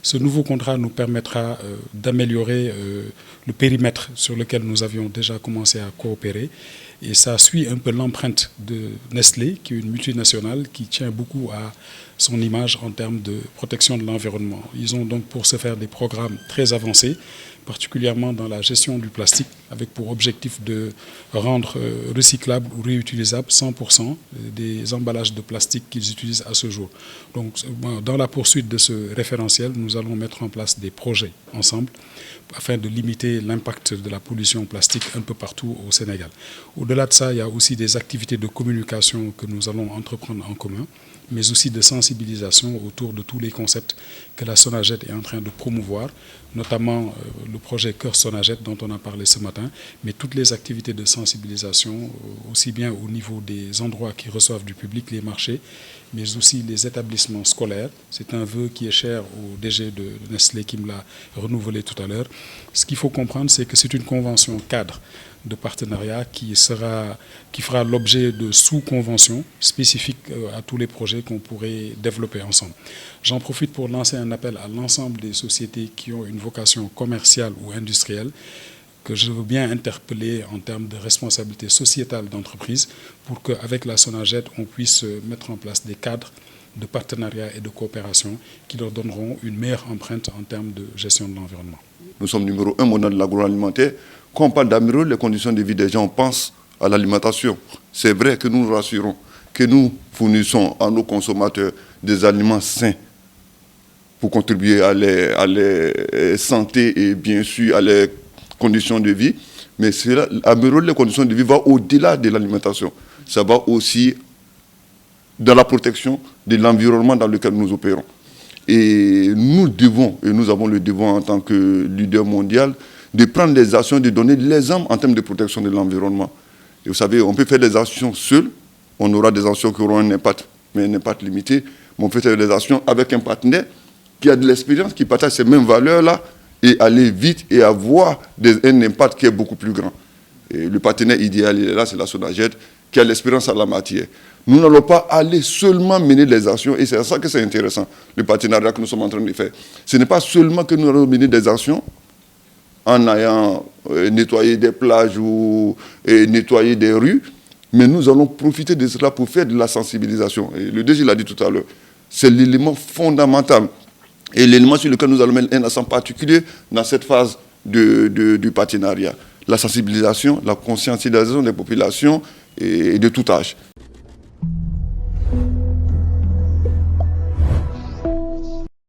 Ce nouveau contrat nous permettra d'améliorer le périmètre sur lequel nous avions déjà commencé à coopérer. Et ça suit un peu l'empreinte de Nestlé, qui est une multinationale qui tient beaucoup à son image en termes de protection de l'environnement. Ils ont donc pour ce faire des programmes très avancés, particulièrement dans la gestion du plastique, avec pour objectif de rendre recyclable ou réutilisable 100% des emballages de plastique qu'ils utilisent à ce jour. Donc, dans la poursuite de ce référentiel, nous allons mettre en place des projets ensemble afin de limiter l'impact de la pollution plastique un peu partout au Sénégal. Au-delà de ça, il y a aussi des activités de communication que nous allons entreprendre en commun, mais aussi de sensibilisation autour de tous les concepts que la Sonaged est en train de promouvoir, notamment le projet Cœur Sonaged dont on a parlé ce matin, mais toutes les activités de sensibilisation, aussi bien au niveau des endroits qui reçoivent du public, les marchés, mais aussi les établissements scolaires. C'est un vœu qui est cher au DG de Nestlé qui me l'a renouvelé tout à l'heure. Ce qu'il faut comprendre, c'est que c'est une convention cadre de partenariat qui fera l'objet de sous-conventions spécifiques à tous les projets qu'on pourrait développer ensemble. J'en profite pour lancer un appel à l'ensemble des sociétés qui ont une vocation commerciale ou industrielle que je veux bien interpeller en termes de responsabilité sociétale d'entreprise pour qu'avec la Sonaged, on puisse mettre en place des cadres de partenariat et de coopération qui leur donneront une meilleure empreinte en termes de gestion de l'environnement. Nous sommes numéro 1 mondial de l'agroalimentaire. Quand on parle d'améliorer les conditions de vie des gens, on pense à l'alimentation. C'est vrai que nous nous rassurons, que nous fournissons à nos consommateurs des aliments sains pour contribuer à leur santé et bien sûr à leurs conditions de vie. Mais améliorer les conditions de vie va au-delà de l'alimentation. Ça va aussi dans la protection de l'environnement dans lequel nous opérons. Et nous devons, et nous avons le devoir en tant que leader mondial, de prendre les actions, de donner l'exemple en termes de protection de l'environnement. Et vous savez, on peut faire des actions seuls, on aura des actions qui auront un impact, mais un impact limité, mais on peut faire des actions avec un partenaire qui a de l'expérience, qui partage ces mêmes valeurs-là, et aller vite et avoir un impact qui est beaucoup plus grand. Et le partenaire idéal, il est là, c'est la Sonaged, qui a l'expérience en la matière. Nous n'allons pas aller seulement mener des actions, et c'est à ça que c'est intéressant, le partenariat que nous sommes en train de faire. Ce n'est pas seulement que nous allons mener des actions en ayant nettoyé des plages ou nettoyé des rues, mais nous allons profiter de cela pour faire de la sensibilisation. Et le DG l'a dit tout à l'heure, c'est l'élément fondamental et l'élément sur lequel nous allons mettre un accent particulier dans cette phase du partenariat. La sensibilisation, la conscientisation des populations et de tout âge.